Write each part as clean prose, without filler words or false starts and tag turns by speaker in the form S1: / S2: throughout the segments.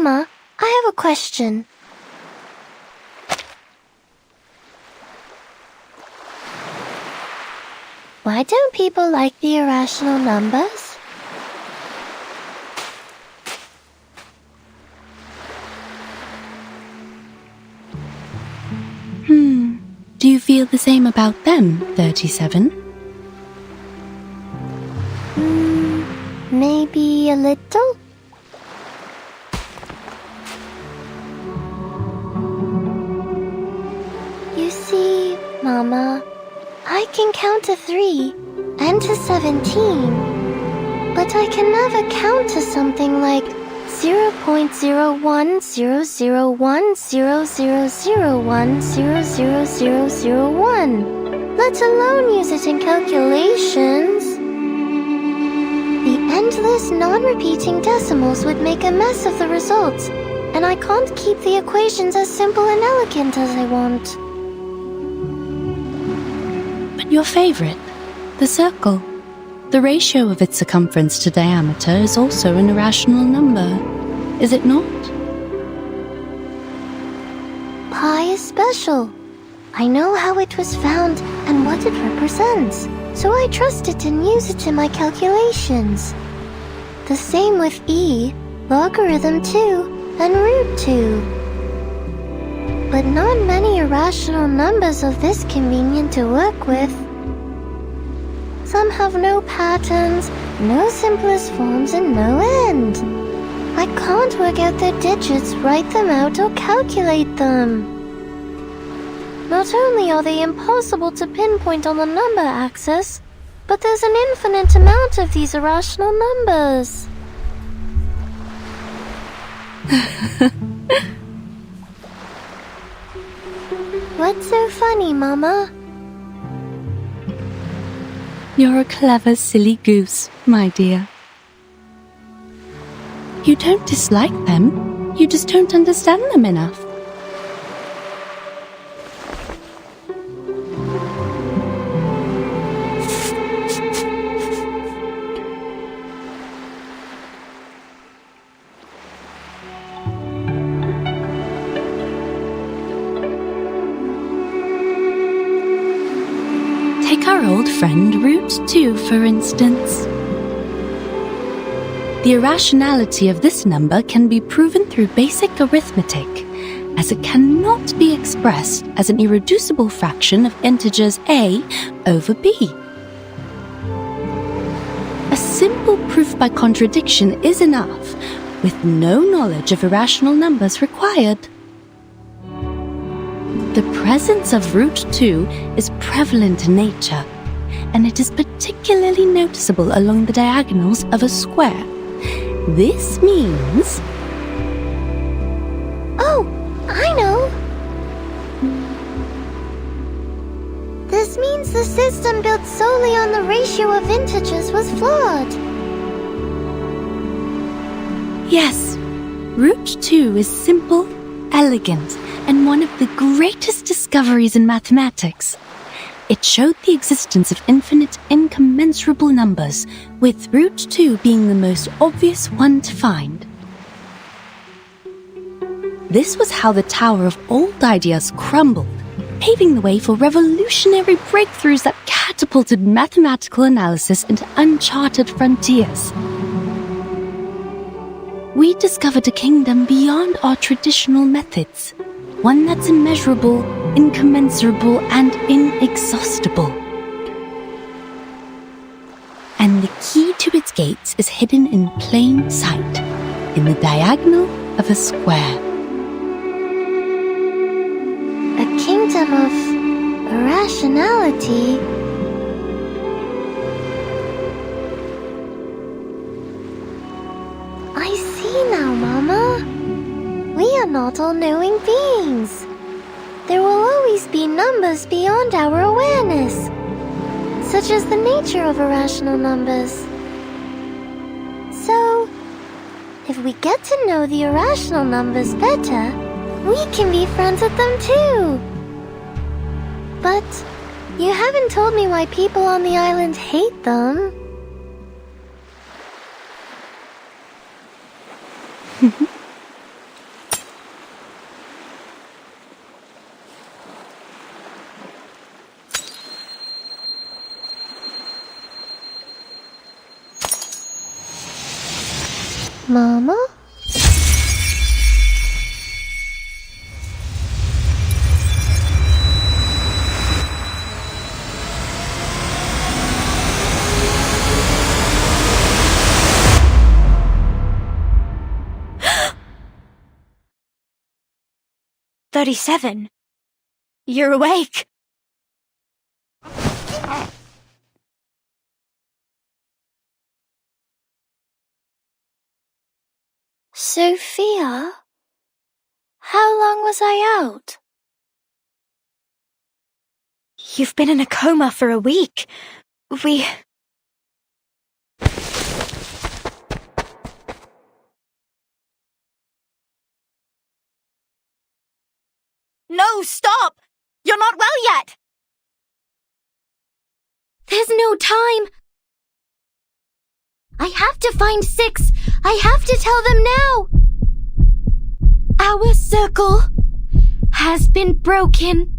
S1: Mama, I have a question. Why don't people like the irrational numbers?
S2: Do you feel the same about them, 37?
S1: Maybe a little? You see, Mama, I can count to 3 and to 17, but I can never count to something like 0.01000100001, let alone use it in calculations. The endless, non-repeating decimals would make a mess of the results, and I can't keep the equations as simple and elegant as I want.
S2: But your favorite, the circle. The ratio of its circumference to diameter is also an irrational number, is it not?
S1: Pi is special. I know how it was found and what it represents, so I trust it and use it in my calculations. The same with e, logarithm 2, and root 2. But not many irrational numbers are this convenient to work with. Some have no patterns, no simplest forms, and no end. I can't work out their digits, write them out, or calculate them. Not only are they impossible to pinpoint on the number axis, but there's an infinite amount of these irrational numbers. What's so funny, Mama?
S2: You're a clever, silly goose, my dear. You don't dislike them, you just don't understand them enough. Take our old friend root 2, for instance. The irrationality of this number can be proven through basic arithmetic, as it cannot be expressed as an irreducible fraction of integers a over b. A simple proof by contradiction is enough, with no knowledge of irrational numbers required. The presence of root 2 is prevalent in nature, and it is particularly noticeable along the diagonals of a square. This means...
S1: Oh, I know! This means the system built solely on the ratio of integers was flawed.
S2: Yes, root 2 is simple, elegant, and one of the greatest discoveries in mathematics. It showed the existence of infinite, incommensurable numbers, with root 2 being the most obvious one to find. This was how the Tower of Old Ideas crumbled, paving the way for revolutionary breakthroughs that catapulted mathematical analysis into uncharted frontiers. We discovered a kingdom beyond our traditional methods, one that's immeasurable, incommensurable, and inexhaustible. And the key to its gates is hidden in plain sight, in the diagonal of a square.
S1: A kingdom of irrationality. I see now, Mama. We are not all-knowing beings. There will always be numbers beyond our awareness, such as the nature of irrational numbers. So, if we get to know the irrational numbers better, we can be friends with them too. But you haven't told me why people on the island hate them. Mama?
S2: "37. You're awake."
S1: Sophia? How long was I out?
S2: "You've been in a coma for a week. No, stop! You're not well yet! There's no time. I have to find 6. I have to tell them now. Our circle has been broken.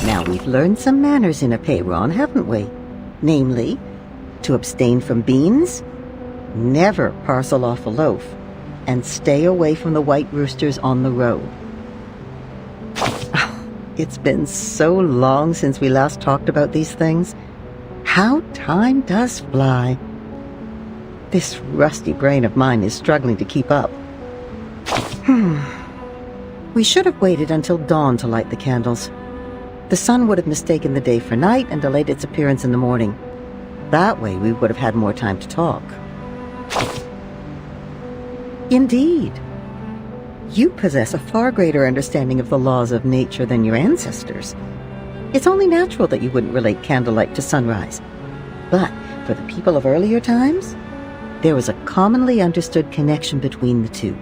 S3: Now we've learned some manners in a payron, haven't we? Namely, to abstain from beans, never parcel off a loaf, and stay away from the white roosters on the row. It's been so long since we last talked about these things. How time does fly. This rusty brain of mine is struggling to keep up. We should have waited until dawn to light the candles. The sun would have mistaken the day for night and delayed its appearance in the morning. That way we would have had more time to talk. Indeed. You possess a far greater understanding of the laws of nature than your ancestors. It's only natural that you wouldn't relate candlelight to sunrise. But for the people of earlier times, there was a commonly understood connection between the two.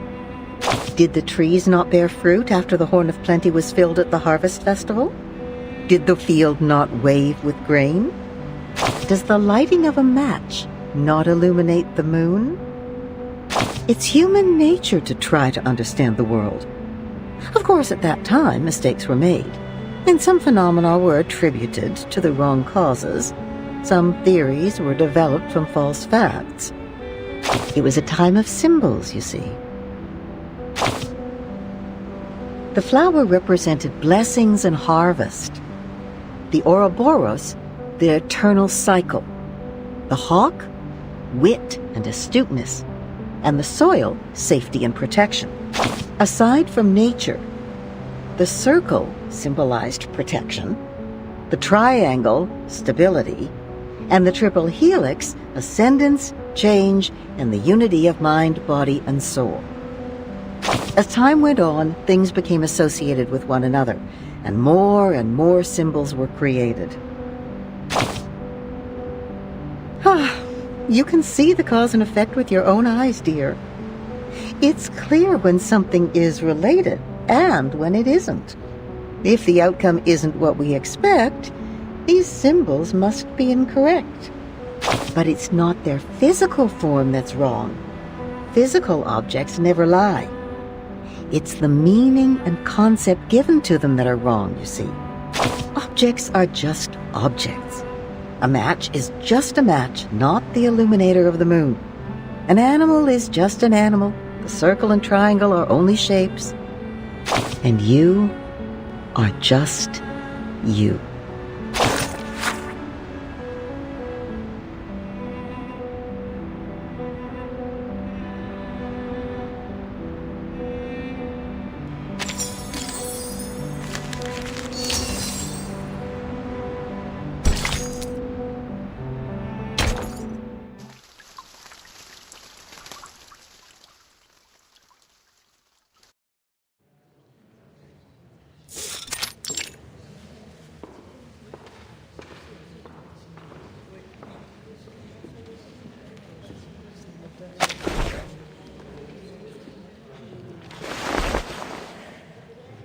S3: Did the trees not bear fruit after the Horn of Plenty was filled at the harvest festival? Did the field not wave with grain? Does the lighting of a match not illuminate the moon? It's human nature to try to understand the world. Of course, at that time, mistakes were made, and some phenomena were attributed to the wrong causes. Some theories were developed from false facts. It was a time of symbols, you see. The flower represented blessings and harvest. The Ouroboros, the eternal cycle. The hawk, wit and astuteness. And the soil, safety and protection. Aside from nature, the circle symbolized protection, the triangle, stability, and the triple helix, ascendance, change, and the unity of mind, body, and soul. As time went on, things became associated with one another, and more symbols were created. You can see the cause and effect with your own eyes, dear. It's clear when something is related and when it isn't. If the outcome isn't what we expect, these symbols must be incorrect. But it's not their physical form that's wrong. Physical objects never lie. It's the meaning and concept given to them that are wrong, you see. Objects are just objects. A match is just a match, not the illuminator of the moon. An animal is just an animal. The circle and triangle are only shapes. And you are just you.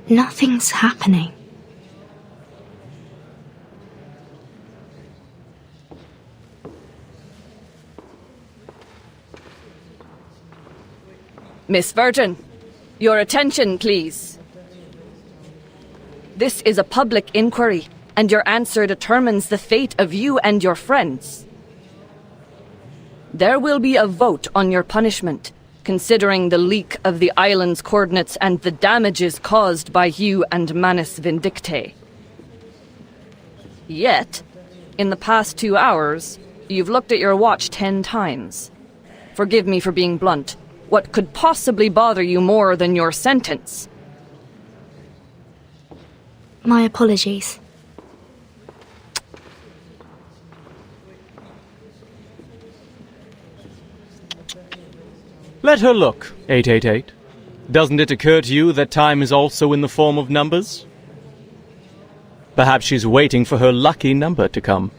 S2: Nothing's happening.
S4: Miss Virgin, your attention, please. This is a public inquiry, and your answer determines the fate of you and your friends. There will be a vote on your punishment, considering the leak of the island's coordinates and the damages caused by you and Manus Vindictae. Yet, in the past 2 hours, you've looked at your watch 10 times. Forgive me for being blunt. What could possibly bother you more than your sentence?
S5: My apologies.
S6: Let her look, 888. Doesn't it occur to you that time is also in the form of numbers? Perhaps she's waiting for her lucky number to come.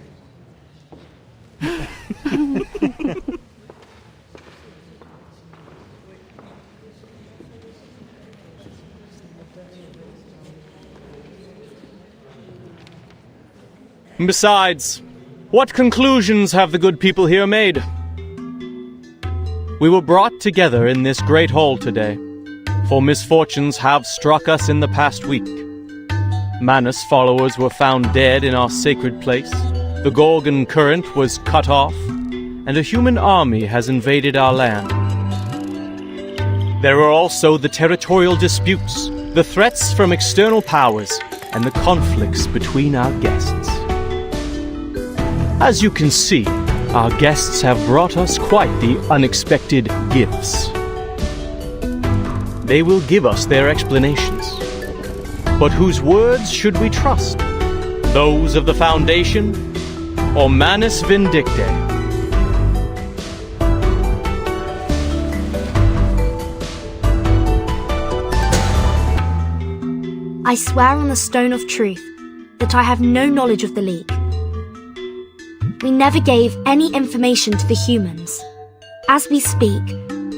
S6: Besides, what conclusions have the good people here made? We were brought together in this great hall today, for misfortunes have struck us in the past week. Manus followers were found dead in our sacred place, the Gorgon current was cut off, and a human army has invaded our land. There are also the territorial disputes, the threats from external powers, and the conflicts between our guests. As you can see, our guests have brought us quite the unexpected gifts. They will give us their explanations. But whose words should we trust? Those of the Foundation or Manus Vindictae?
S5: I swear on the stone of truth that I have no knowledge of the leak. We never gave any information to the humans. As we speak,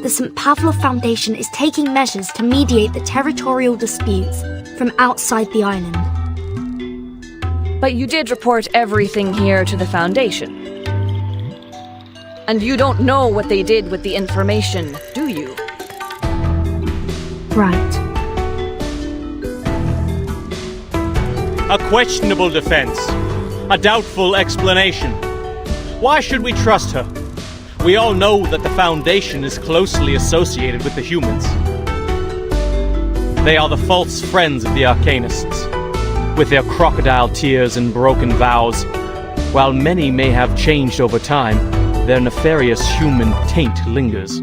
S5: the St. Pavlov Foundation is taking measures to mediate the territorial disputes from outside the island.
S4: But you did report everything here to the Foundation. And you don't know what they did with the information, do you?
S5: Right.
S6: A questionable defense. A doubtful explanation. Why should we trust her? We all know that the Foundation is closely associated with the humans. They are the false friends of the Arcanists, with their crocodile tears and broken vows. While many may have changed over time, their nefarious human taint lingers.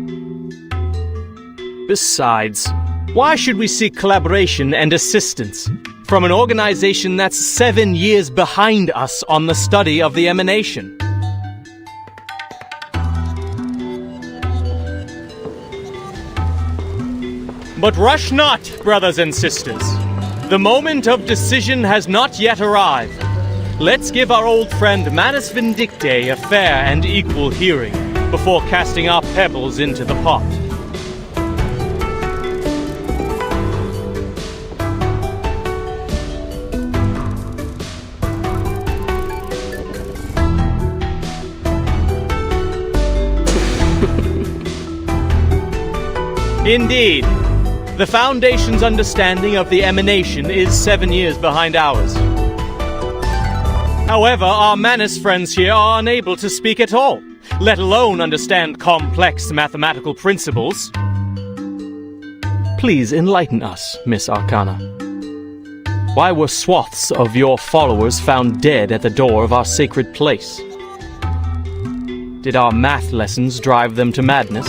S6: Besides, why should we seek collaboration and assistance from an organization that's 7 years behind us on the study of the emanation? But rush not, brothers and sisters. The moment of decision has not yet arrived. Let's give our old friend Manus Vindictae a fair and equal hearing before casting our pebbles into the pot. Indeed. The Foundation's understanding of the emanation is 7 years behind ours. However, our Manus friends here are unable to speak at all, let alone understand complex mathematical principles. Please enlighten us, Miss Arcana. Why were swaths of your followers found dead at the door of our sacred place? Did our math lessons drive them to madness,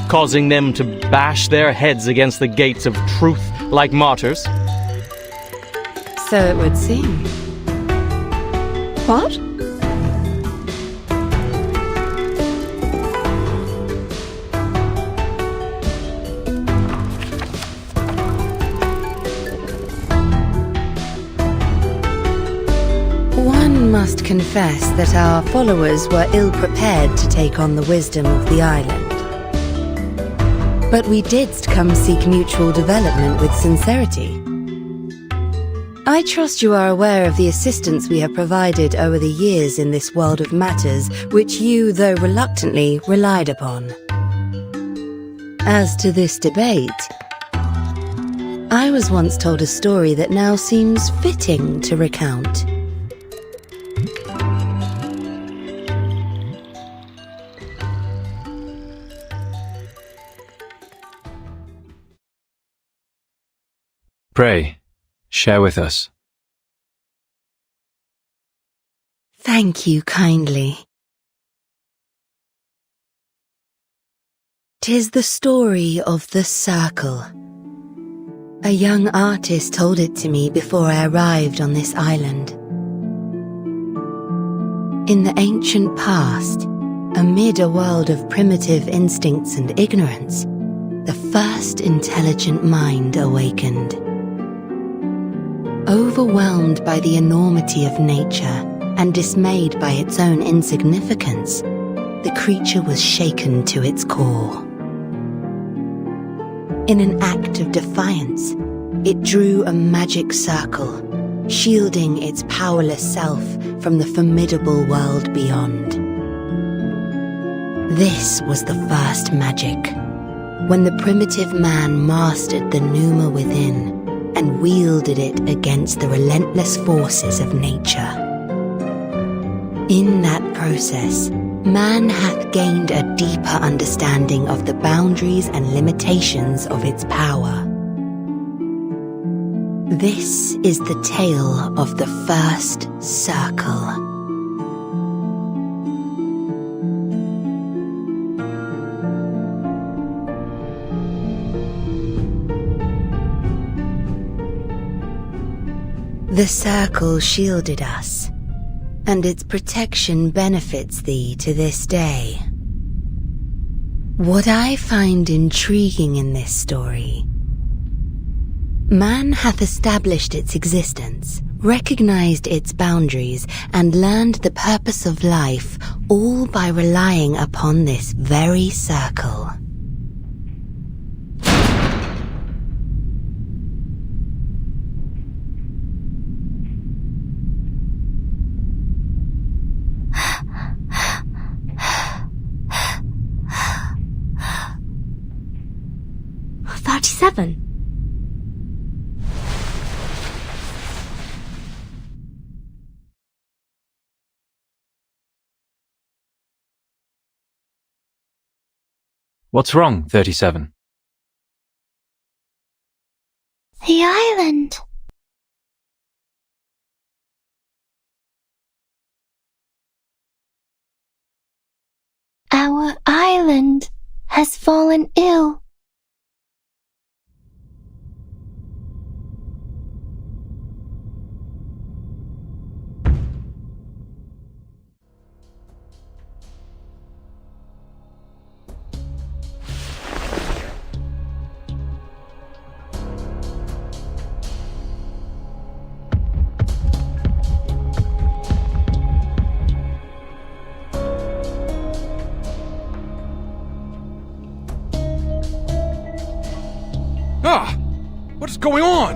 S6: causing them to bash their heads against the gates of truth like martyrs?
S2: So it would seem. What? One must confess that our followers were ill-prepared to take on the wisdom of the island. But we did come seek mutual development with sincerity. I trust you are aware of the assistance we have provided over the years in this world of matters, which you, though reluctantly, relied upon. As to this debate, I was once told a story that now seems fitting to recount.
S7: Pray, share with us.
S2: Thank you kindly. 'Tis the story of the circle. A young artist told it to me before I arrived on this island. In the ancient past, amid a world of primitive instincts and ignorance, the first intelligent mind awakened. Overwhelmed by the enormity of nature and dismayed by its own insignificance, the creature was shaken to its core. In an act of defiance, it drew a magic circle, shielding its powerless self from the formidable world beyond. This was the first magic, when the primitive man mastered the pneuma within and wielded it against the relentless forces of nature. In that process, man hath gained a deeper understanding of the boundaries and limitations of its power. This is the tale of the first circle. The circle shielded us, and its protection benefits thee to this day. What I find intriguing in this story: man hath established its existence, recognized its boundaries, and learned the purpose of life, all by relying upon this very circle.
S5: Seven.
S7: What's wrong, 37?
S1: The island. Our island has fallen ill.
S8: Ah! What is going on?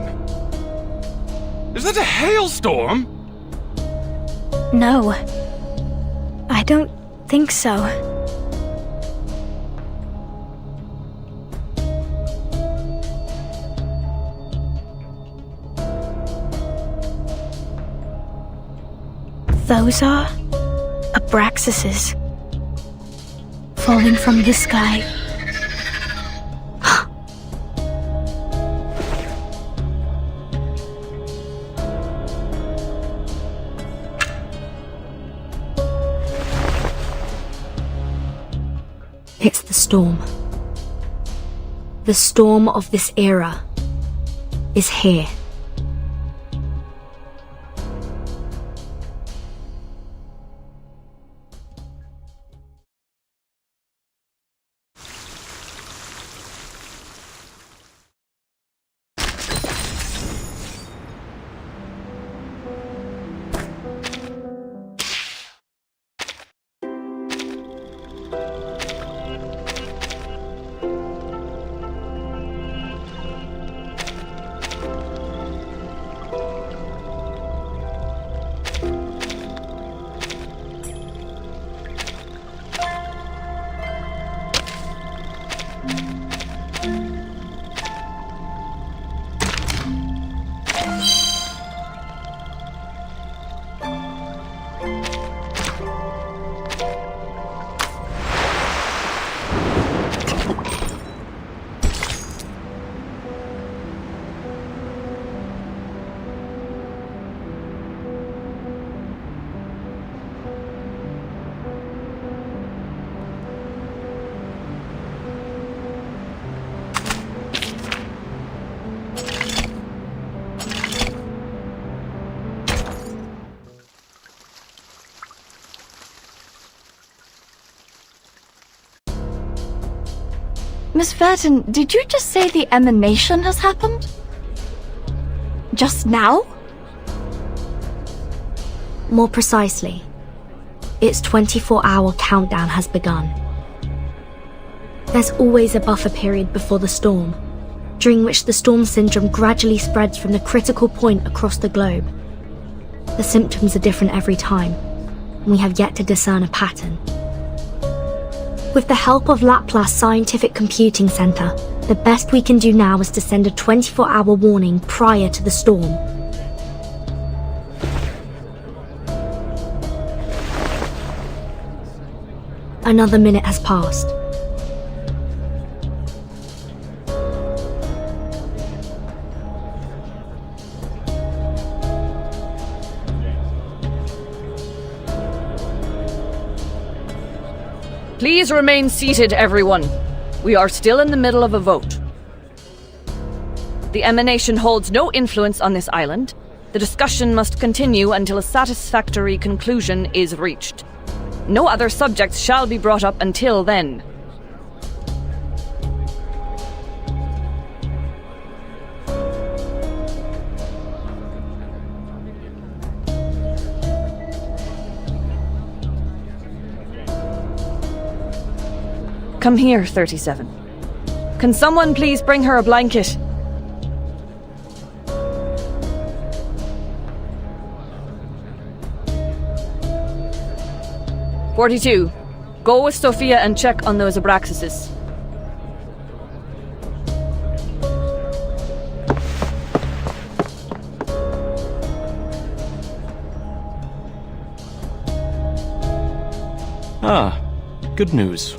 S8: Is that a hailstorm?
S5: No, I don't think so. Those are Abraxases falling from the sky. It's the storm. The storm of this era is here.
S2: Miss Verton, did you just say the emanation has happened? Just now?
S5: More precisely, its 24-hour countdown has begun. There's always a buffer period before the storm, during which the storm syndrome gradually spreads from the critical point across the globe. The symptoms are different every time, and we have yet to discern a pattern. With the help of Laplace Scientific Computing Center, the best we can do now is to send a 24-hour warning prior to the storm. Another minute has passed.
S4: Please remain seated, everyone. We are still in the middle of a vote. The emanation holds no influence on this island. The discussion must continue until a satisfactory conclusion is reached. No other subjects shall be brought up until then. Come here, 37. Can someone please bring her a blanket? "42. Go with Sophia and check on those Abraxases.
S6: Ah, good news.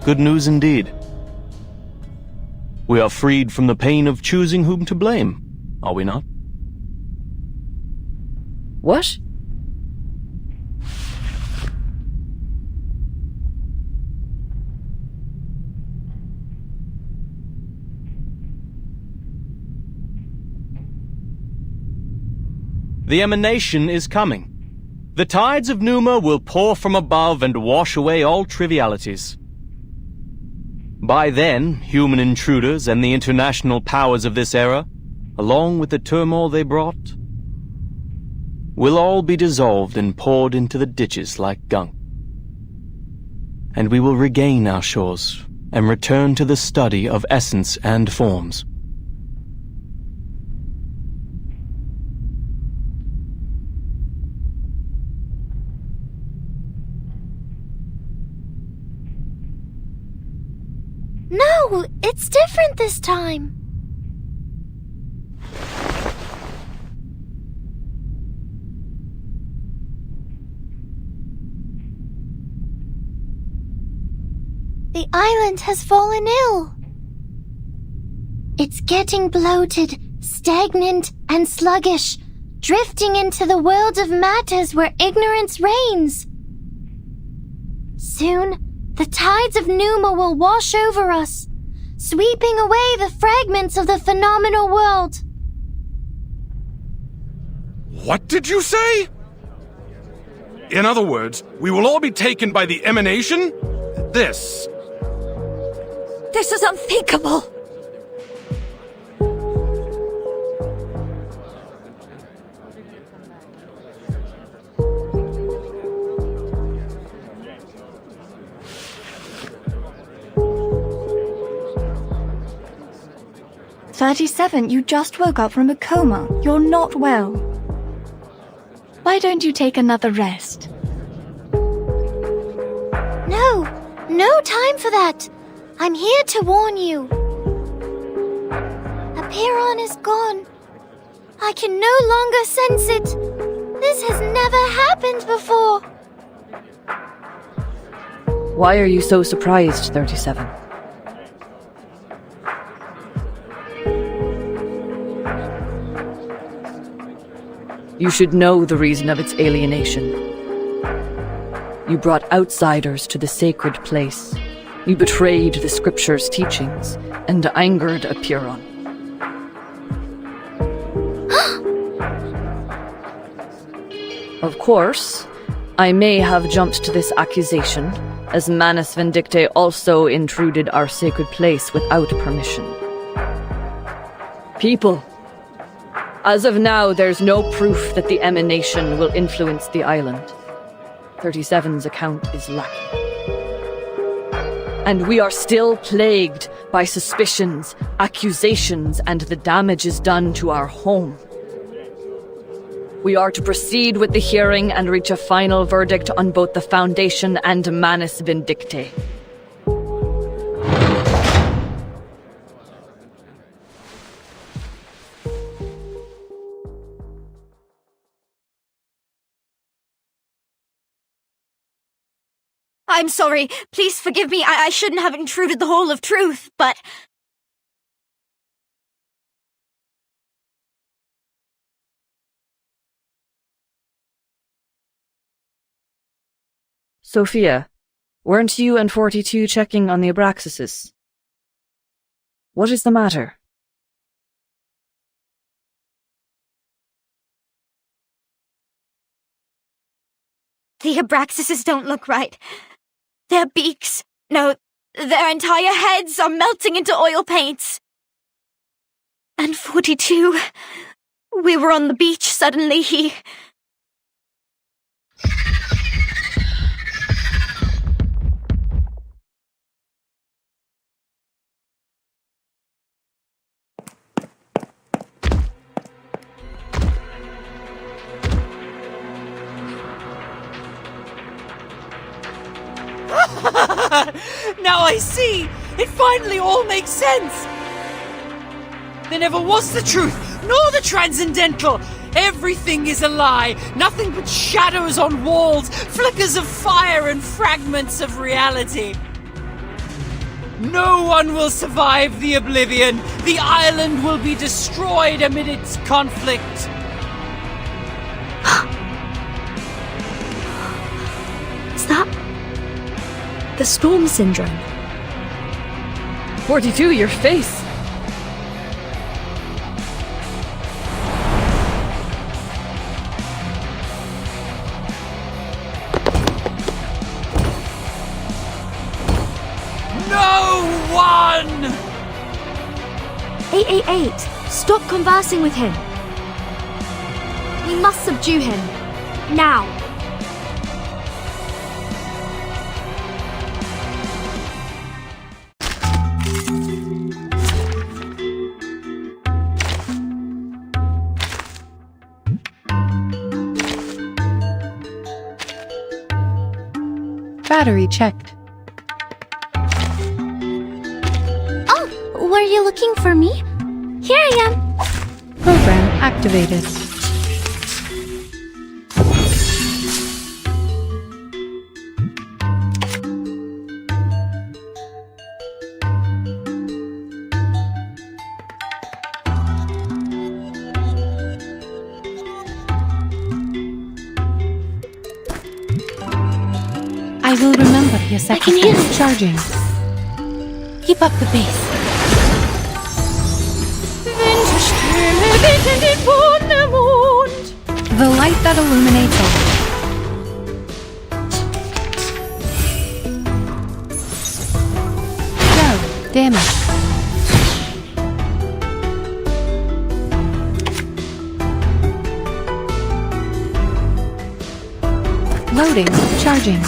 S6: Good news indeed. We are freed from the pain of choosing whom to blame, are we not?
S4: What?
S6: The emanation is coming. The tides of Numa will pour from above and wash away all trivialities. By then, human intruders and the international powers of this era, along with the turmoil they brought, will all be dissolved and poured into the ditches like gunk. And we will regain our shores and return to the study of essence and forms.
S1: No, it's different this time. The island has fallen ill. It's getting bloated, stagnant, and sluggish, drifting into the world of matters where ignorance reigns. Soon, the tides of Numa will wash over us, sweeping away the fragments of the phenomenal world.
S8: What did you say? In other words, we will all be taken by the emanation? This
S2: This is unthinkable! "37, you just woke up from a coma. You're not well. Why don't you take another rest?"
S1: No time for that. I'm here to warn you. Apiron is gone. I can no longer sense it. This has never happened before.
S4: Why are you so surprised, 37? You should know the reason of its alienation. You brought outsiders to the sacred place. You betrayed the scripture's teachings and angered Apiron. Of course, I may have jumped to this accusation as Manus Vindictae also intruded our sacred place without permission. People, as of now, there's no proof that the emanation will influence the island. 37's account is lacking. And we are still plagued by suspicions, accusations, and the damages done to our home. We are to proceed with the hearing and reach a final verdict on both the Foundation and Manus Vindictae.
S5: I'm sorry. Please forgive me. I shouldn't have intruded the Hall of Truth, but...
S4: Sophia, weren't you and 42 checking on the Abraxases? What is the matter?
S5: The Abraxases don't look right. Their beaks, no, their entire heads are melting into oil paints. And 42, we were on the beach, suddenly he...
S9: Now I see! It finally all makes sense! There never was the truth, nor the transcendental! Everything is a lie! Nothing but shadows on walls, flickers of fire and fragments of reality! No one will survive the oblivion! The island will be destroyed amid its conflict!
S5: Is that... the storm syndrome?
S4: 42, your face!
S9: No one!
S5: 888, stop conversing with him. We must subdue him. Now.
S2: Battery checked.
S1: Oh, were you looking for me? Here I am.
S2: Program activated. I will remember your second.
S1: I can hear it.
S2: Charging. Keep up the pace. The light that illuminates all. Go, damage. Loading, charging.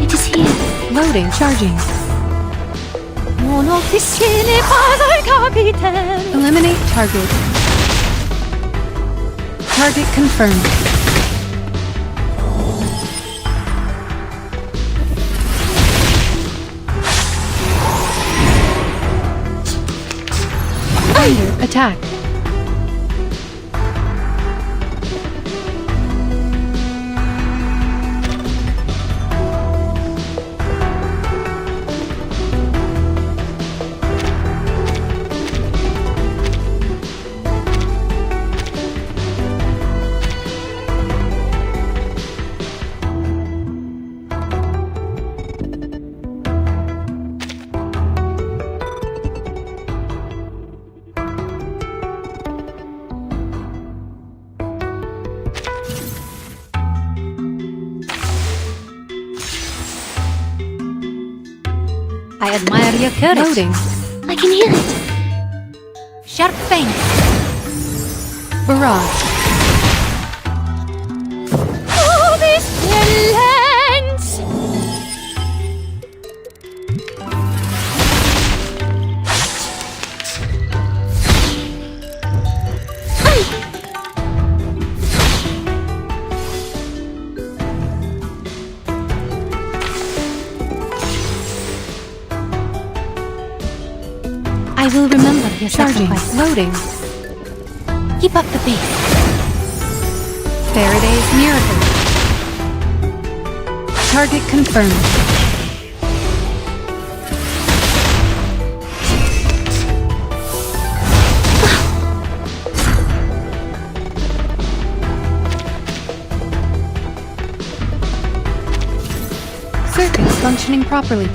S1: It is here.
S2: Loading, charging. Eliminate target. Target confirmed. Under attack. I admire your courage. Loading.
S1: I can hear it.
S2: Sharp fang. Barrage.
S1: Oh, this violence!
S2: I will remember your sacrifice. Loading. Keep up the pace. Faraday's miracle. Target confirmed. Circuits functioning properly.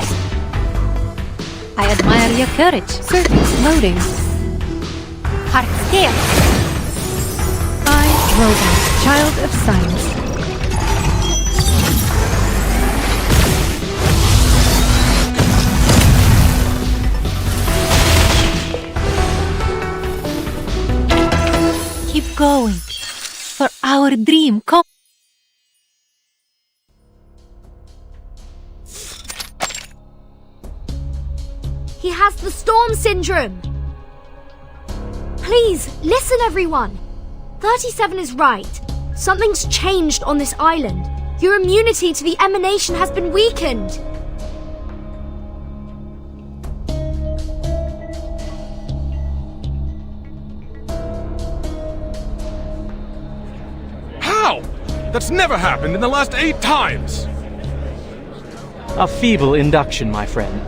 S2: I admire your courage. Circuits loading. Heart scale. I, Robot, child of science. Keep going. For our dream come.
S5: He has the storm syndrome. Please, listen everyone. 37 is right. Something's changed on this island. Your immunity to the emanation has been weakened.
S8: How? That's never happened in the last 8 times!
S6: A feeble induction, my friend.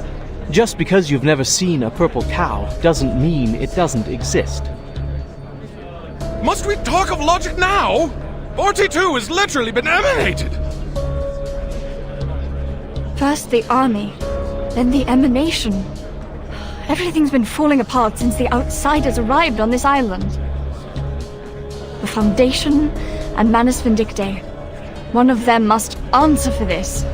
S6: Just because you've never seen a purple cow doesn't mean it doesn't exist.
S8: Must we talk of logic now? RT2 has literally been emanated!
S10: First the army, then the emanation. Everything's been falling apart since the outsiders arrived on this island. The Foundation and Manus Vindictae. One of them must answer for this.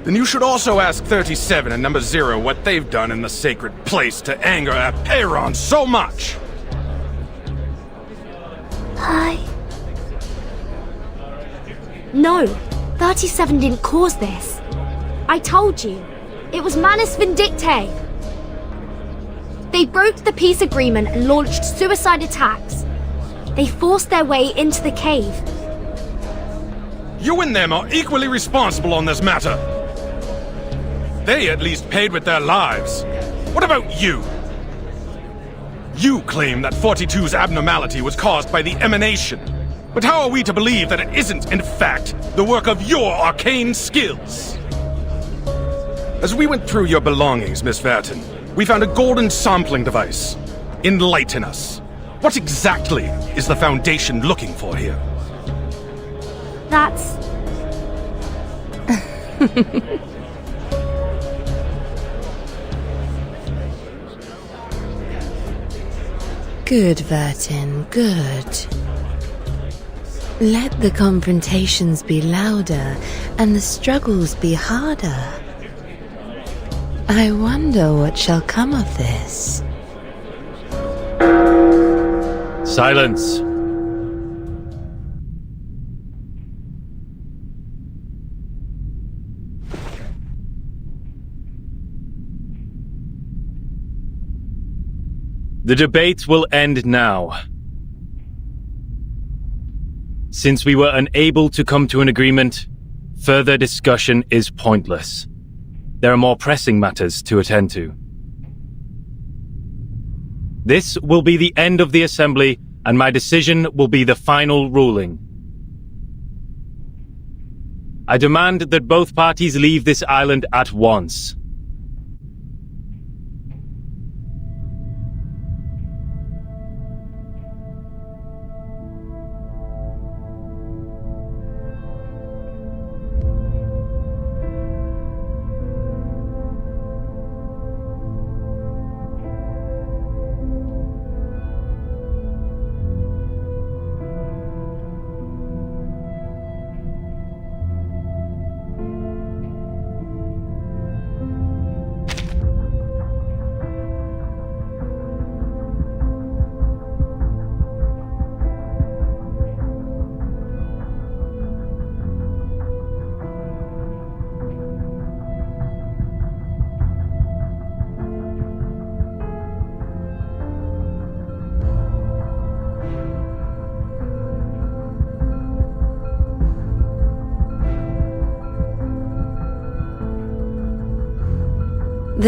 S8: Then you should also ask 37 and number 0 what they've done in the sacred place to anger Apeiron so much!
S1: Hi.
S5: No, 37 didn't cause this. I told you, it was Manus Vindictae. They broke the peace agreement and launched suicide attacks. They forced their way into the cave.
S8: You and them are equally responsible on this matter. They at least paid with their lives. What about you? You claim that 42's abnormality was caused by the emanation. But how are we to believe that it isn't, in fact, the work of your arcane skills? As we went through your belongings, Miss Verton, we found a golden sampling device. Enlighten us. What exactly is the Foundation looking for here?
S5: That's...
S11: Good, Vertin, good. Let the confrontations be louder and the struggles be harder. I wonder what shall come of this.
S7: Silence. The debate will end now. Since we were unable to come to an agreement, further discussion is pointless. There are more pressing matters to attend to. This will be the end of the assembly, and my decision will be the final ruling. I demand that both parties leave this island at once.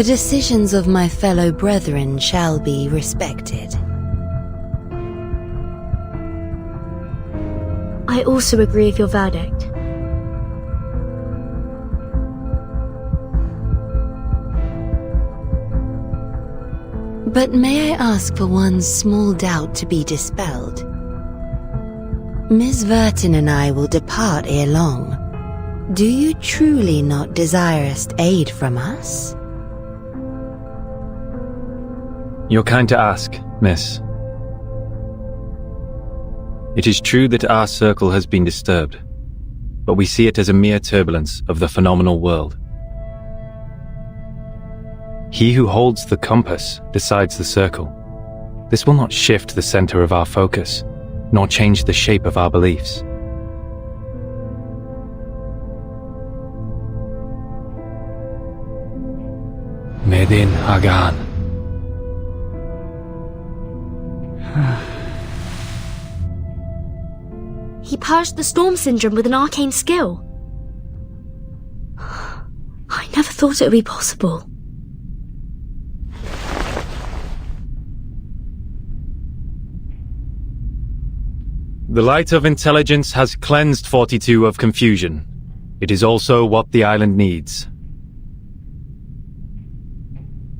S11: The decisions of my fellow brethren shall be respected.
S5: I also agree with your verdict.
S11: But may I ask for one small doubt to be dispelled? Miss Vertin and I will depart ere long. Do you truly not desirous aid from us?
S7: You're kind to ask, miss. It is true that our circle has been disturbed, but we see it as a mere turbulence of the phenomenal world. He who holds the compass decides the circle. This will not shift the center of our focus, nor change the shape of our beliefs. Medin Hagan.
S5: He purged the storm syndrome with an arcane skill. I never thought it would be possible.
S7: The light of intelligence has cleansed 42 of confusion. It is also what the island needs.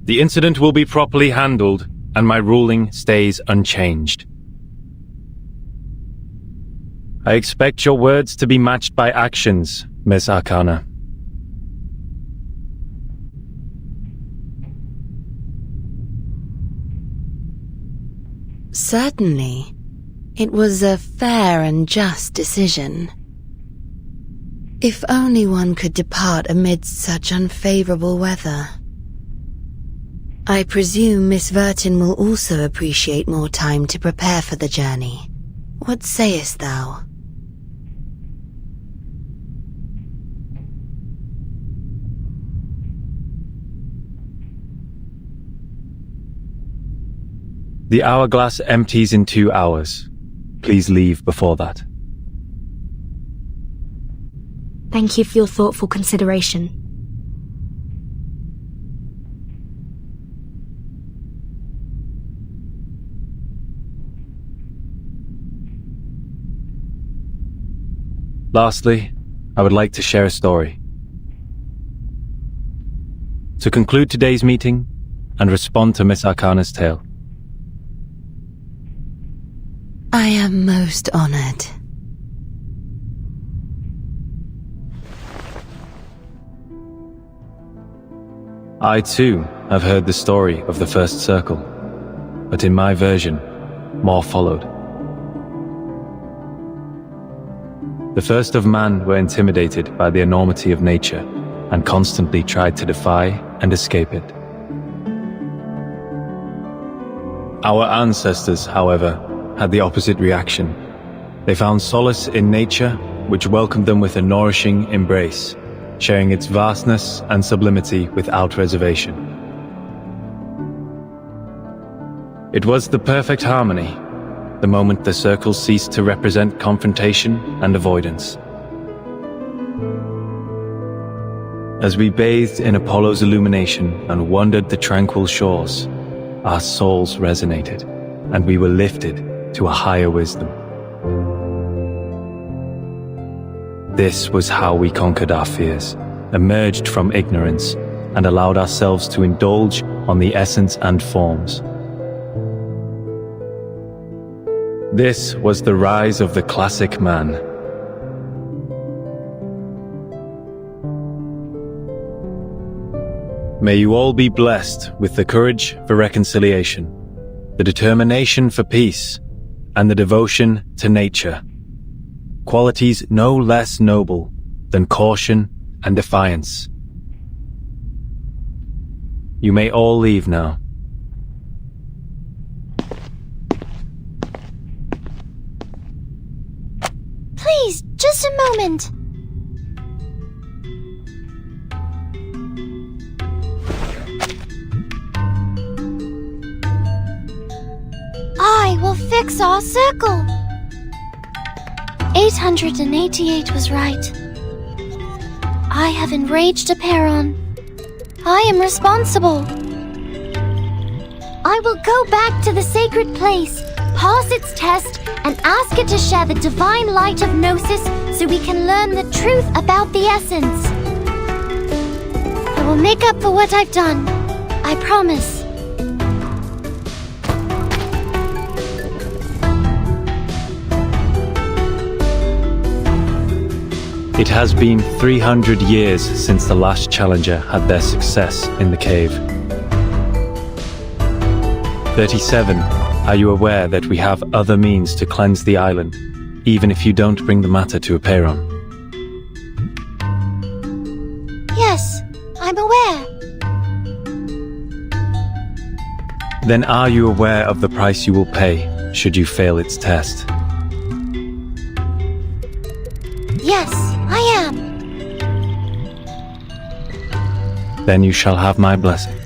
S7: The incident will be properly handled, and my ruling stays unchanged. I expect your words to be matched by actions, Miss Arcana.
S11: Certainly. It was a fair and just decision. If only one could depart amidst such unfavorable weather. I presume Miss Vertin will also appreciate more time to prepare for the journey. What sayest thou?
S7: The hourglass empties in 2 hours. Please leave before that.
S5: Thank you for your thoughtful consideration.
S7: Lastly, I would like to share a story. To conclude today's meeting and respond to Miss Arcana's tale.
S11: I am most honored.
S7: I too have heard the story of the first circle, but in my version, more followed. The first of man were intimidated by the enormity of nature and constantly tried to defy and escape it. Our ancestors, however, had the opposite reaction. They found solace in nature, which welcomed them with a nourishing embrace, sharing its vastness and sublimity without reservation. It was the perfect harmony, the moment the circle ceased to represent confrontation and avoidance. As we bathed in Apollo's illumination and wandered the tranquil shores, our souls resonated, and we were lifted to a higher wisdom. This was how we conquered our fears, emerged from ignorance, and allowed ourselves to indulge on the essence and forms. This was the rise of the classic man. May you all be blessed with the courage for reconciliation, the determination for peace, and the devotion to nature. Qualities no less noble than caution and defiance. You may all leave now.
S1: Please, just a moment. I will fix our circle. 888 was right. I have enraged a Peron. I am responsible. I will go back to the sacred place, pass its test, and ask it to share the divine light of Gnosis so we can learn the truth about the essence. I will make up for what I've done. I promise.
S7: It has been 300 years since the last challenger had their success in the cave. 37. Are you aware that we have other means to cleanse the island, even if you don't bring the matter to Aperon?
S1: Yes, I'm aware.
S7: Then are you aware of the price you will pay should you fail its test?
S1: Yes, I am.
S7: Then you shall have my blessing.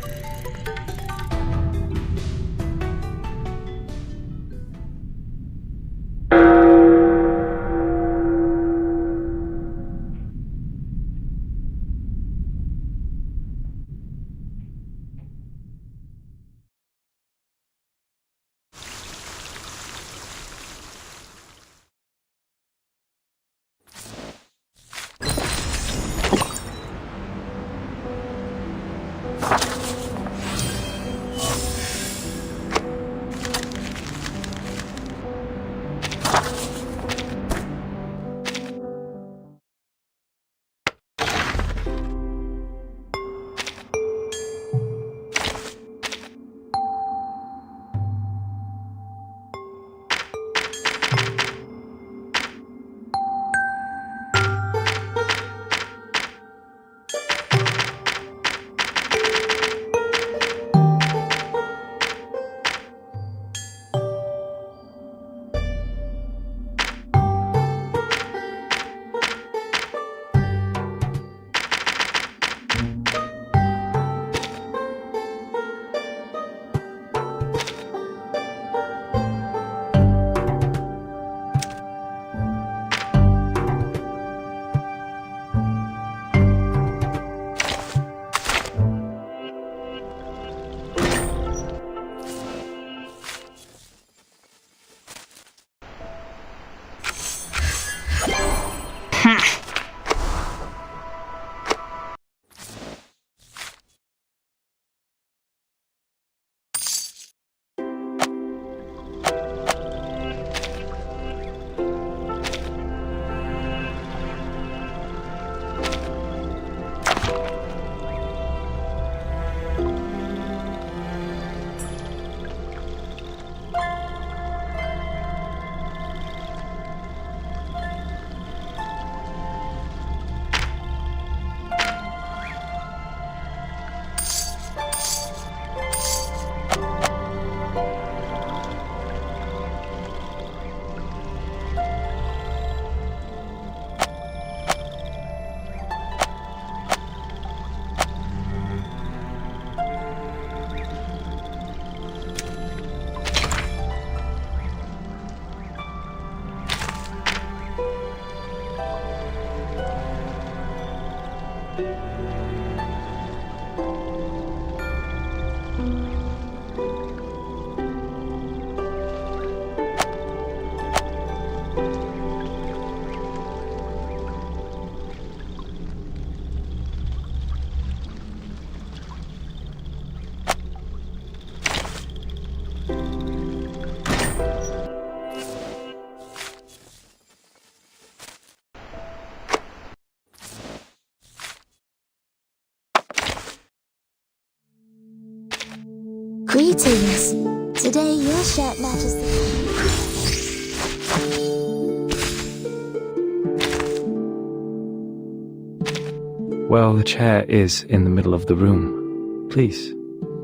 S1: Greetings. Today your shirt matches the...
S7: Well, the chair is in the middle of the room. Please,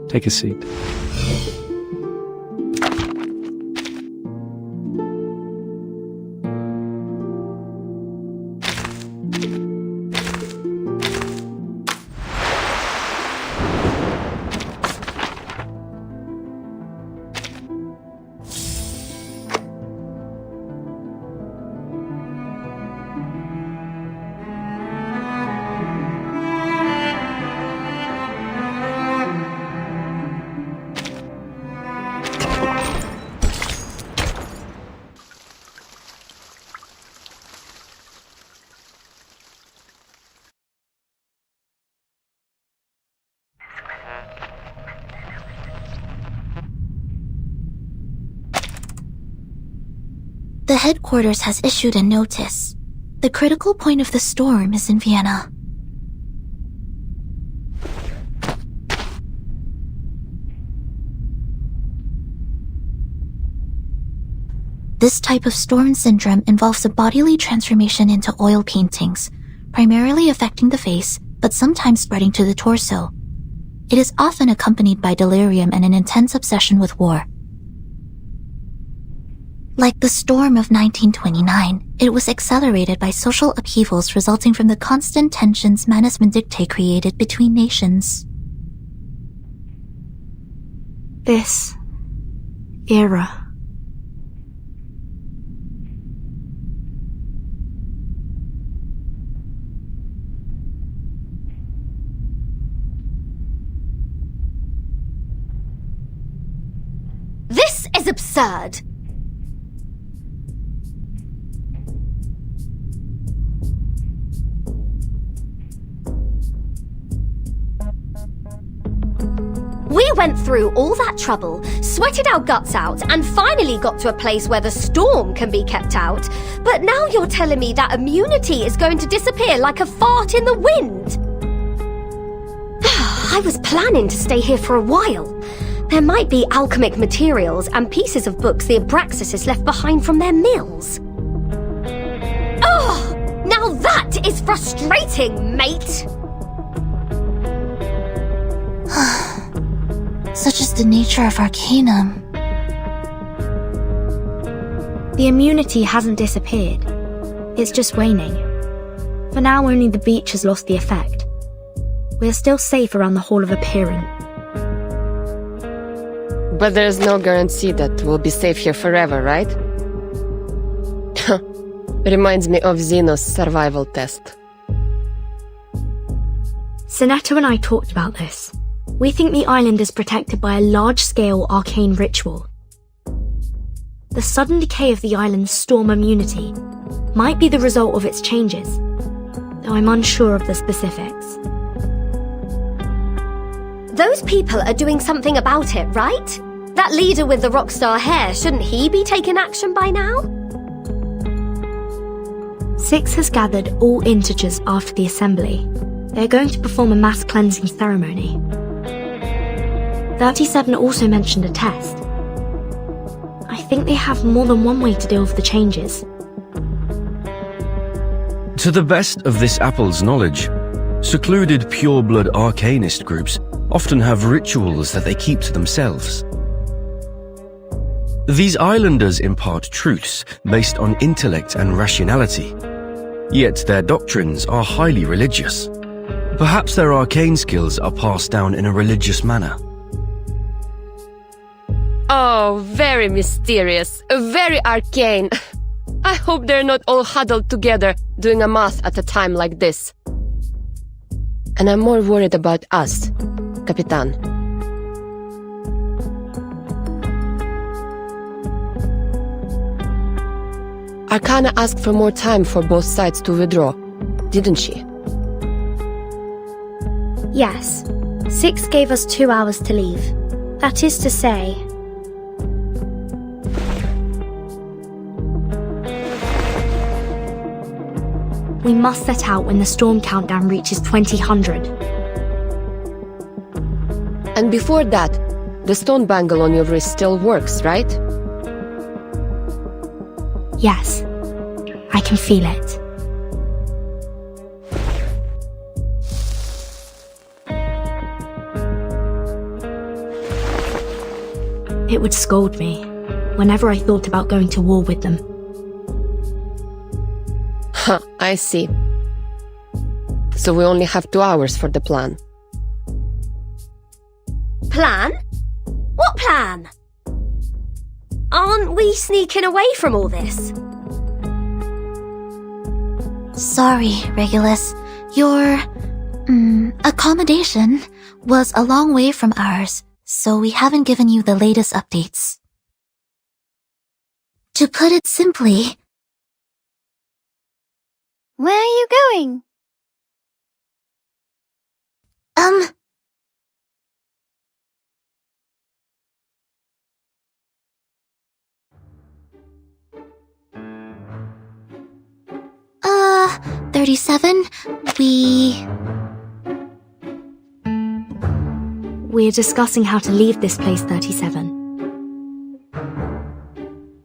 S7: take a seat.
S1: The headquarters has issued a notice. The critical point of the storm is in Vienna. This type of storm syndrome involves a bodily transformation into oil paintings, primarily affecting the face, but sometimes spreading to the torso. It is often accompanied by delirium and an intense obsession with war. Like the storm of 1929, it was accelerated by social upheavals resulting from the constant tensions management dictate created between nations.
S5: This era.
S1: This is absurd!
S12: We went through all that trouble, sweated our guts out, and finally got to a place where the storm can be kept out. But now you're telling me that immunity is going to disappear like a fart in the wind. I was planning to stay here for a while. There might be alchemic materials and pieces of books the Abraxas left behind from their mills. Oh, now that is frustrating, mate!
S1: Such is the nature of Arcanum.
S5: The immunity hasn't disappeared. It's just waning. For now, only the beach has lost the effect. We're still safe around the Hall of Appearance.
S13: But there's no guarantee that we'll be safe here forever, right? Reminds me of Zeno's survival test.
S5: Sinetta and I talked about this. We think the island is protected by a large-scale arcane ritual. The sudden decay of the island's storm immunity might be the result of its changes, though I'm unsure of the specifics.
S12: Those people are doing something about it, right? That leader with the rockstar hair, shouldn't he be taking action by now?
S5: Six has gathered all integers after the assembly. They're going to perform a mass cleansing ceremony. 37 also mentioned a test. I think they have more than one way to deal with the changes.
S14: To the best of this apple's knowledge, secluded pure-blood arcanist groups often have rituals that they keep to themselves. These islanders impart truths based on intellect and rationality, yet their doctrines are highly religious. Perhaps their arcane skills are passed down in a religious manner.
S13: Oh, very mysterious, very arcane. I hope they're not all huddled together doing a math at a time like this. And I'm more worried about us, Capitan. Arcana asked for more time for both sides to withdraw, didn't she?
S5: Yes. Six gave us 2 hours to leave. That is to say... we must set out when the storm countdown reaches 2000.
S13: And before that, the stone bangle on your wrist still works, right?
S5: Yes. I can feel it. It would scold me whenever I thought about going to war with them.
S13: Huh, I see. So we only have 2 hours for the plan.
S12: Plan? What plan? Aren't we sneaking away from all this?
S1: Sorry, Regulus. Your accommodation was a long way from ours, so we haven't given you the latest updates. To put it simply...
S15: Where are you going?
S1: 37,
S5: We're discussing how to leave this place, 37.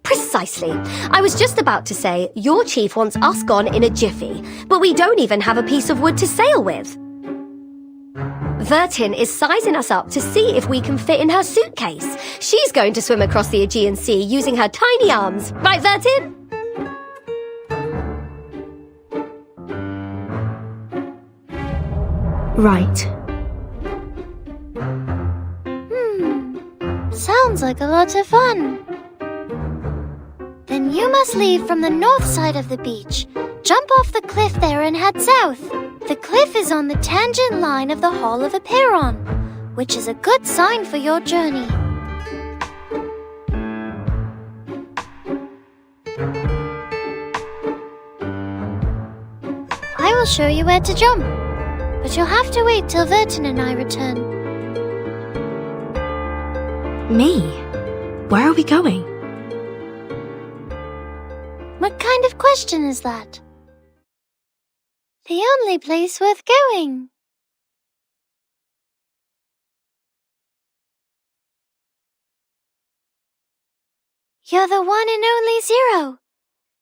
S12: Precisely. I was just about to say, your chief wants us gone in a jiffy, but we don't even have a piece of wood to sail with. Vertin is sizing us up to see if we can fit in her suitcase. She's going to swim across the Aegean Sea using her tiny arms. Right, Vertin?
S5: Right.
S1: Sounds like a lot of fun. Then you must leave from the north side of the beach. Jump off the cliff there and head south. The cliff is on the tangent line of the Hall of Aperon, which is a good sign for your journey. I will show you where to jump, but you'll have to wait till Vertin and I return.
S5: Me? Where are we going?
S1: What kind of question is that? The only place worth going. You're the one and only Zero.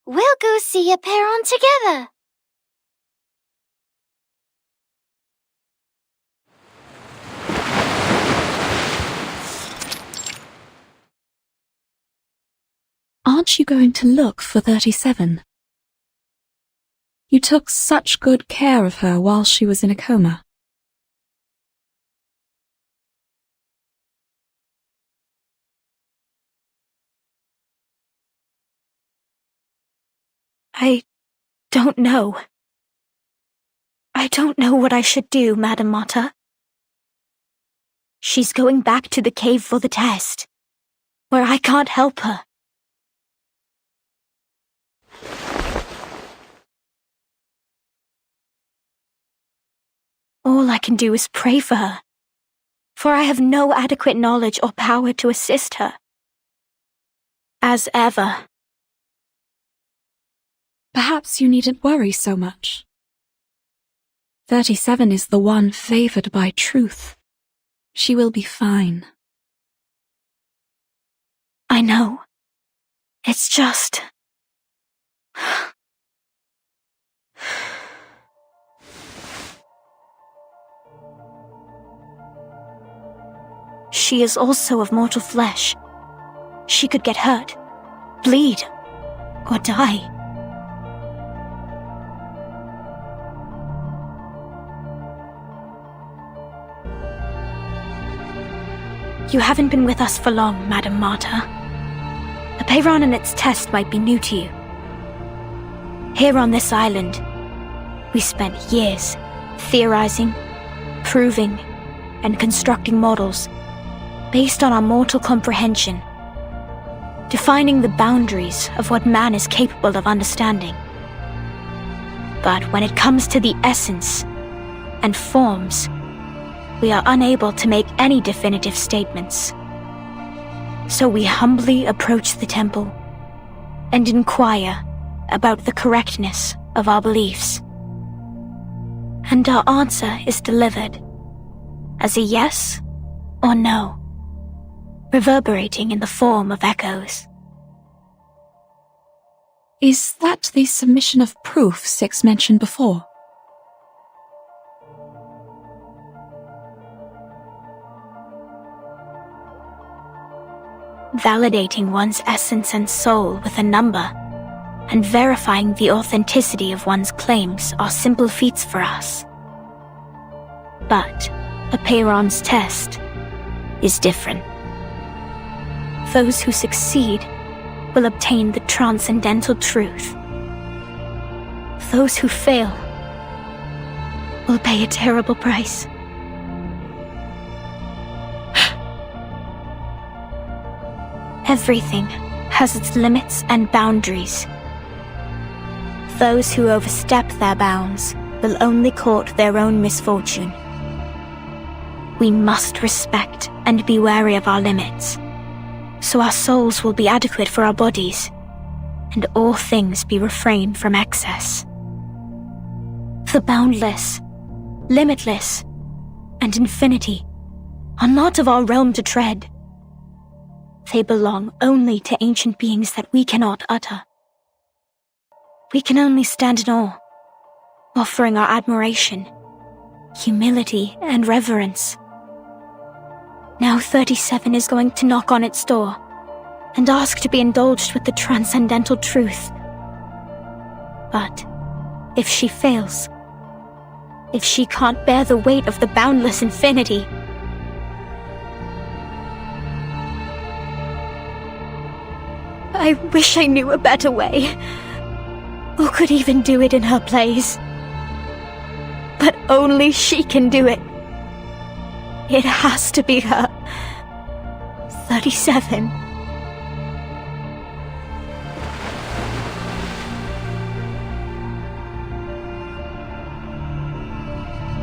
S1: We'll go see Aperon together.
S2: Aren't you going to look for 37? You took such good care of her while she was in a coma.
S10: I don't know. I don't know what I should do, Madam Mata. She's going back to the cave for the test, where I can't help her. All I can do is pray for her, for I have no adequate knowledge or power to assist her. As ever.
S2: Perhaps you needn't worry so much. 37 is the one favored by truth. She will be fine.
S10: I know. It's just... She is also of mortal flesh. She could get hurt, bleed, or die. You haven't been with us for long, Madam Marta. Aperon and its test might be new to you. Here on this island, we spent years theorizing, proving, and constructing models based on our mortal comprehension, defining the boundaries of what man is capable of understanding. But when it comes to the essence and forms, we are unable to make any definitive statements. So we humbly approach the temple and inquire about the correctness of our beliefs. And our answer is delivered as a yes or no, reverberating in the form of echoes.
S2: Is that the submission of proof Six mentioned before?
S10: Validating one's essence and soul with a number, and verifying the authenticity of one's claims are simple feats for us. But Aperon's test is different. Those who succeed will obtain the transcendental truth. Those who fail will pay a terrible price. Everything has its limits and boundaries. Those who overstep their bounds will only court their own misfortune. We must respect and be wary of our limits, so our souls will be adequate for our bodies, and all things be refrained from excess. The boundless, limitless, and infinity are not of our realm to tread. They belong only to ancient beings that we cannot utter. We can only stand in awe, offering our admiration, humility, and reverence. Now 37 is going to knock on its door and ask to be indulged with the transcendental truth. But if she fails, if she can't bear the weight of the boundless infinity, I wish I knew a better way, or could even do it in her place. But only she can do it. It has to be her. 37.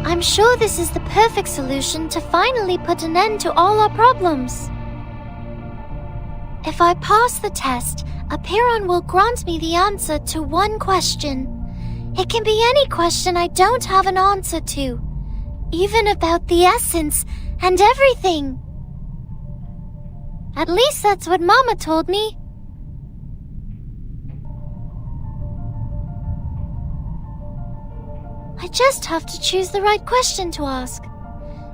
S15: I'm sure this is the perfect solution to finally put an end to all our problems. If I pass the test, Apiron will grant me the answer to one question. It can be any question I don't have an answer to, even about the essence and everything. At least that's what Mama told me. I just have to choose the right question to ask,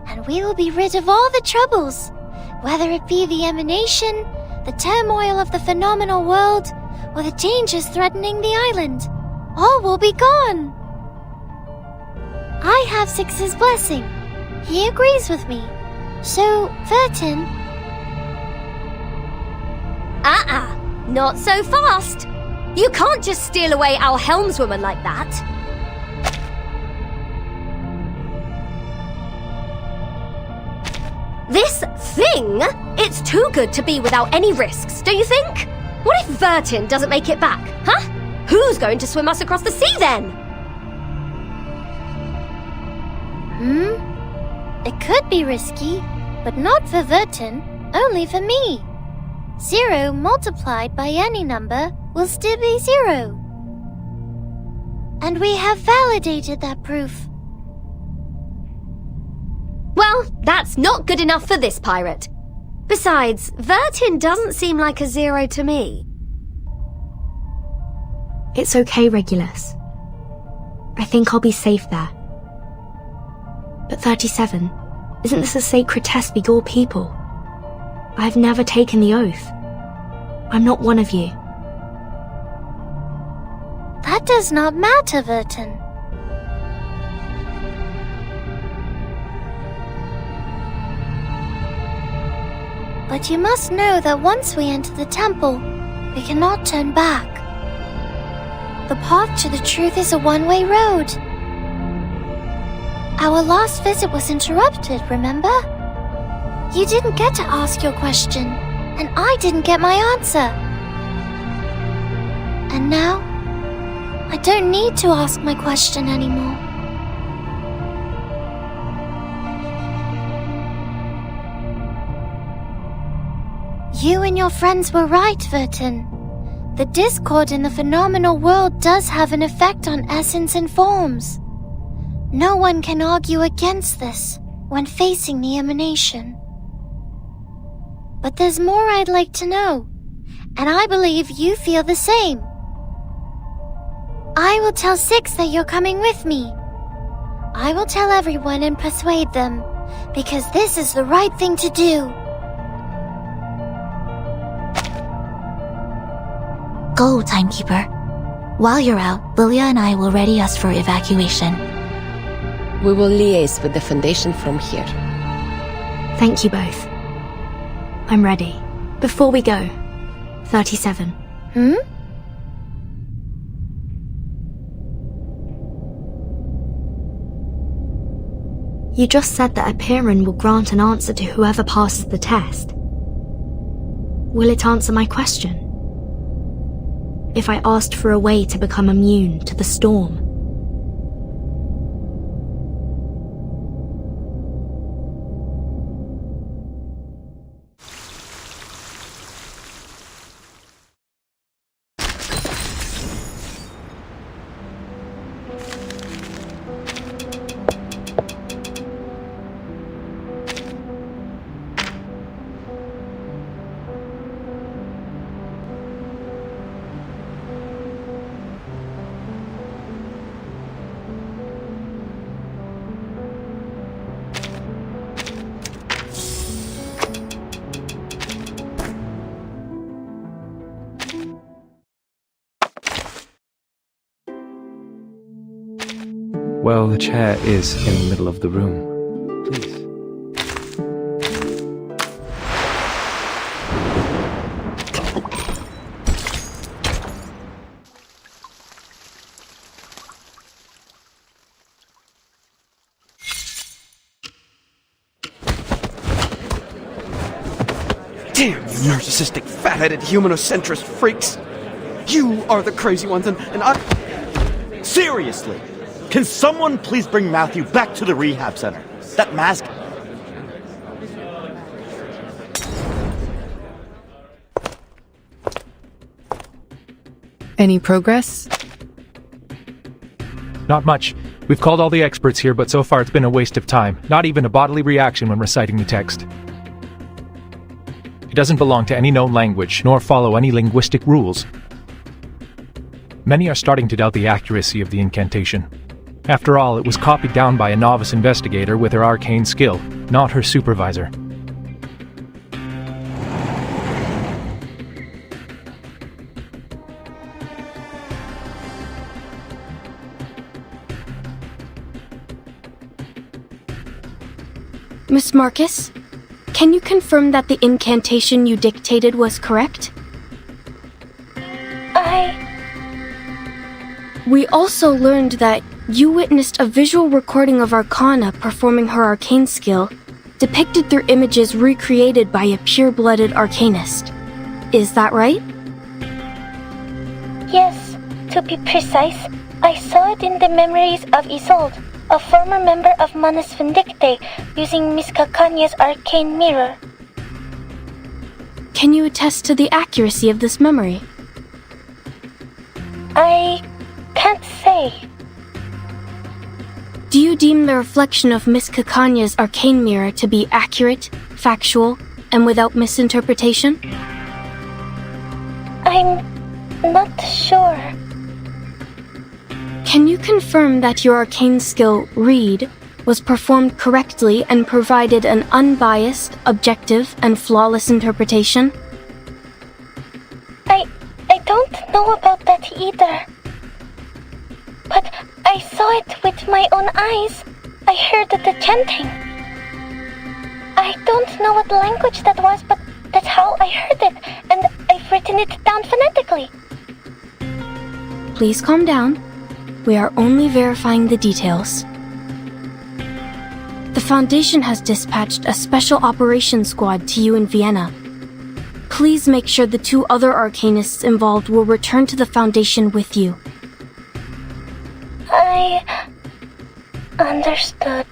S15: and we will be rid of all the troubles, whether it be the emanation, the turmoil of the phenomenal world, or the dangers threatening the island. All will be gone. I have Six's blessing. He agrees with me. So, Vertin...
S12: Not so fast. You can't just steal away our helmswoman like that. This thing? It's too good to be without any risks, don't you think? What if Vertin doesn't make it back, huh? Who's going to swim us across the sea then?
S15: It could be risky, but not for Vertin, only for me. 0 multiplied by any number will still be 0. And we have validated that proof.
S12: Well, that's not good enough for this pirate. Besides, Vertin doesn't seem like a 0 to me.
S5: It's okay, Regulus. I think I'll be safe there. But 37, isn't this a sacred test for your people? I've never taken the oath. I'm not one of you.
S15: That does not matter, Vertin. But you must know that once we enter the temple, we cannot turn back. The path to the truth is a one-way road. Our last visit was interrupted, remember? You didn't get to ask your question, and I didn't get my answer. And now, I don't need to ask my question anymore. You and your friends were right, Vertin. The discord in the phenomenal world does have an effect on essence and forms. No one can argue against this when facing the emanation. But there's more I'd like to know, and I believe you feel the same. I will tell Six that you're coming with me. I will tell everyone and persuade them, because this is the right thing to do.
S16: Go, Timekeeper. While you're out, Lilia and I will ready us for evacuation.
S13: We will liaise with the Foundation from here.
S5: Thank you both. I'm ready. Before we go, 37. You just said that Apiron will grant an answer to whoever passes the test. Will it answer my question? If I asked for a way to become immune to the storm?
S7: Well, the chair is in the middle of the room. Please.
S17: Damn, you narcissistic, fat-headed, humanocentrist freaks! You are the crazy ones, and I...
S18: Seriously! Can someone please bring Matthew back to the rehab center? That mask...
S19: Any progress?
S20: Not much. We've called all the experts here, but so far it's been a waste of time. Not even a bodily reaction when reciting the text. It doesn't belong to any known language, nor follow any linguistic rules. Many are starting to doubt the accuracy of the incantation. After all, it was copied down by a novice investigator with her arcane skill, not her supervisor.
S5: Miss Marcus, can you confirm that the incantation you dictated was correct? We also learned that you witnessed a visual recording of Arcana performing her arcane skill, depicted through images recreated by a pure-blooded arcanist. Is that right?
S15: Yes, to be precise, I saw it in the memories of Isolde, a former member of Manus Vindicte, using Miss Cacanya's arcane mirror.
S5: Can you attest to the accuracy of this memory?
S15: I can't say.
S5: Do you deem the reflection of Miss Cacanya's arcane mirror to be accurate, factual, and without misinterpretation?
S15: I'm not sure.
S5: Can you confirm that your arcane skill, Read, was performed correctly and provided an unbiased, objective, and flawless interpretation?
S15: I don't know about that either. But I saw it with my own eyes. I heard the chanting. I don't know what language that was, but that's how I heard it, and I've written it down phonetically.
S5: Please calm down. We are only verifying the details. The Foundation has dispatched a special operations squad to you in Vienna. Please make sure the 2 other arcanists involved will return to the Foundation with you.
S15: I understood.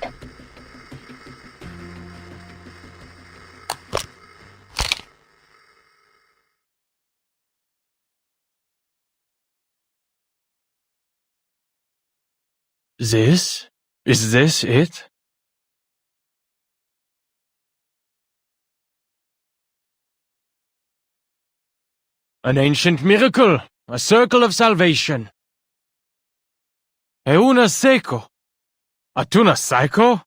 S6: This? Is this it? An ancient miracle, a circle of salvation. Euna seco. Atuna psycho?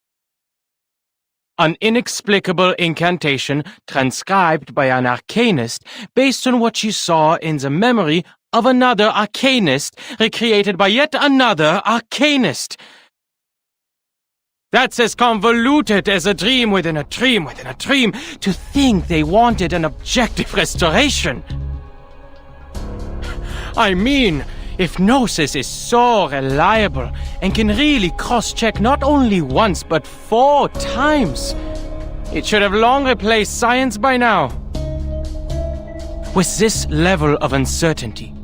S6: An inexplicable incantation transcribed by an arcanist based on what she saw in the memory of another arcanist recreated by yet another arcanist. That's as convoluted as a dream within a dream within a dream. To think they wanted an objective restoration. I mean, if Gnosis is so reliable and can really cross-check not only once but 4 times, it should have long replaced science by now. With this level of uncertainty,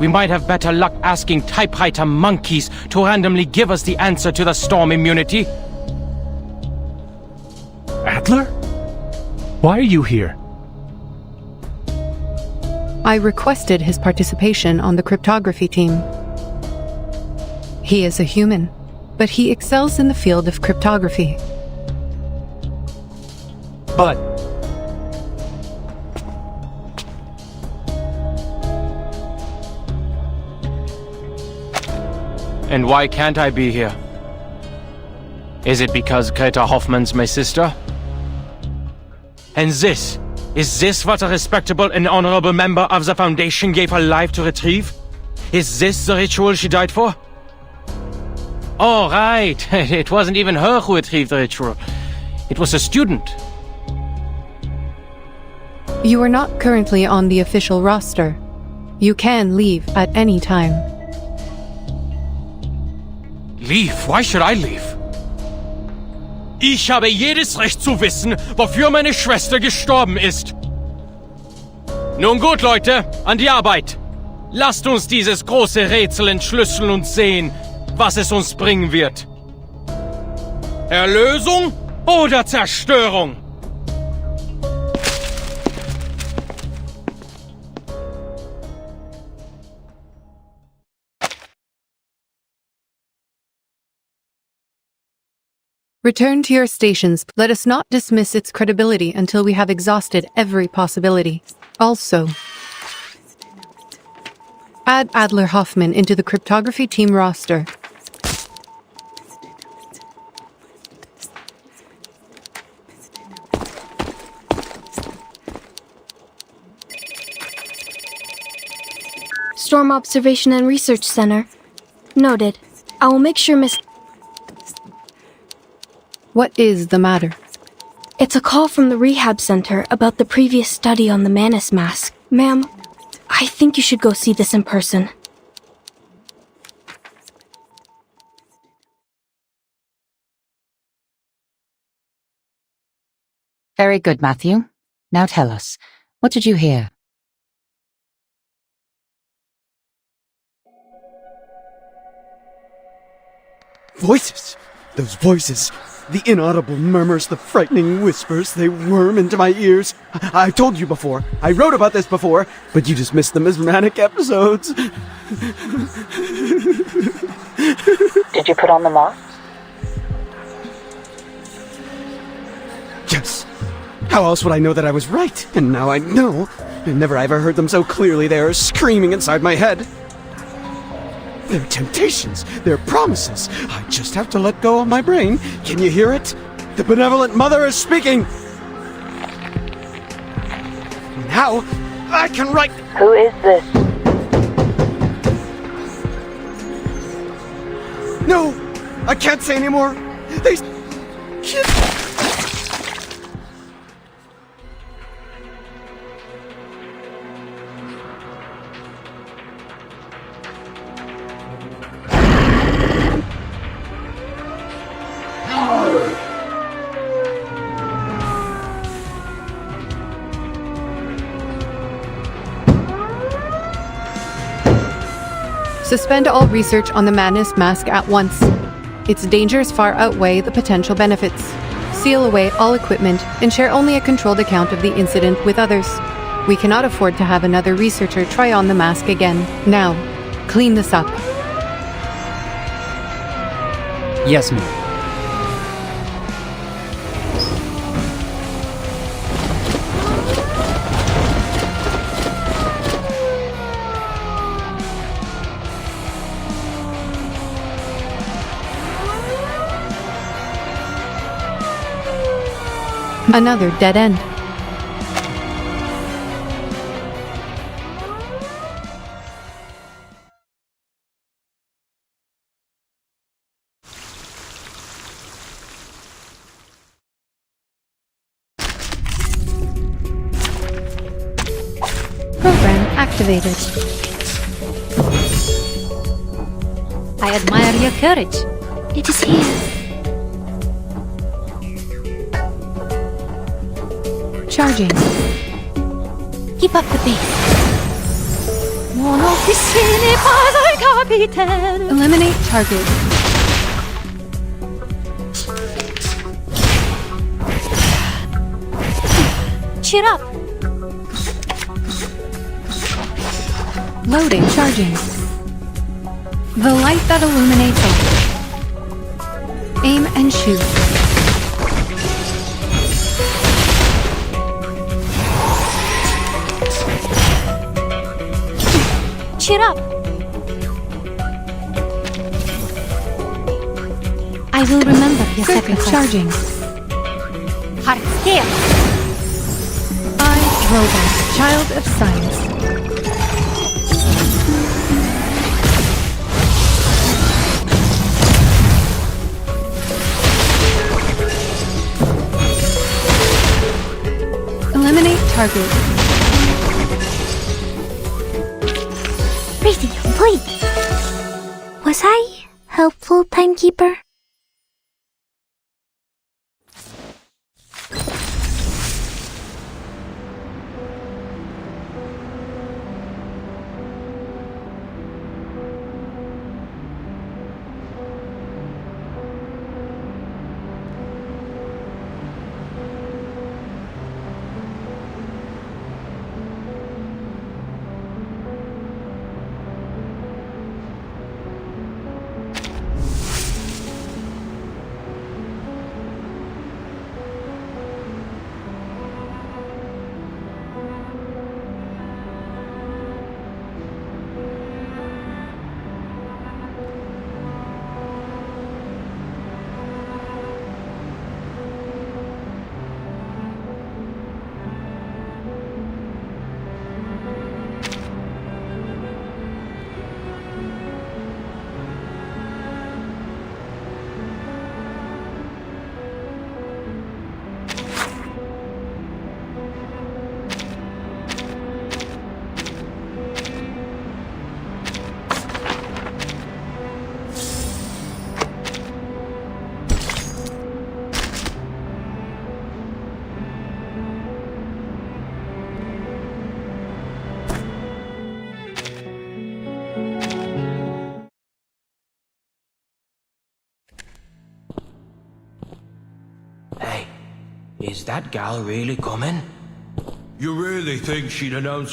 S6: we might have better luck asking typewriter monkeys to randomly give us the answer to the storm immunity.
S20: Adler? Why are you here?
S19: I requested his participation on the cryptography team. He is a human, but he excels in the field of cryptography.
S20: But...
S6: And why can't I be here? Is it because Greta Hoffman's my sister? And is this what a respectable and honorable member of the Foundation gave her life to retrieve? Is this the ritual she died for? Oh, right. It wasn't even her who retrieved the ritual. It was a student.
S19: You are not currently on the official roster. You can leave at any time.
S6: Leave? Why should I leave? Ich habe jedes Recht zu wissen, wofür meine Schwester gestorben ist. Nun gut, Leute, an die Arbeit. Lasst uns dieses große Rätsel entschlüsseln und sehen, was es uns bringen wird. Erlösung oder Zerstörung?
S19: Return to your stations. Let us not dismiss its credibility until we have exhausted every possibility. Also, add Adler Hoffman into the cryptography team roster.
S5: Storm Observation and Research Center. Noted. I will make sure Miss...
S19: What is the matter?
S5: It's a call from the rehab center about the previous study on the Manus mask. Ma'am, I think you should go see this in person.
S2: Very good, Matthew. Now tell us, what did you hear?
S17: Voices! Those voices! The inaudible murmurs, the frightening whispers, they worm into my ears. I've told you before. I wrote about this before, but you just missed the mesmeric episodes.
S2: Did you put on the mask?
S17: Yes. How else would I know that I was right? And now I know. And never have I heard them so clearly. They are screaming inside my head. They're temptations. They're promises. I just have to let go of my brain. Can you hear it? The benevolent mother is speaking. Now, I can write...
S2: Who is this?
S17: No! I can't say anymore. They...
S19: Suspend all research on the Manus mask at once. Its dangers far outweigh the potential benefits. Seal away all equipment and share only a controlled account of the incident with others. We cannot afford to have another researcher try on the mask again. Now, clean this up.
S21: Yes, ma'am.
S19: Another dead end. Program activated.
S16: I admire your courage. It is here.
S19: Charging.
S16: Keep up the pace. Non officine pas al capitaine.
S19: Eliminate target.
S16: Cheer up.
S19: Loading. Charging. The light that illuminates all. Aim and shoot.
S16: Cheer up. I will remember your sacrifice.
S19: Charging.
S16: Heart here.
S19: I, Robot, Child of Science.
S10: target.
S15: Briefing complete. Was I helpful, Timekeeper?
S3: Hey, is that gal really coming?
S22: You really think she'd announce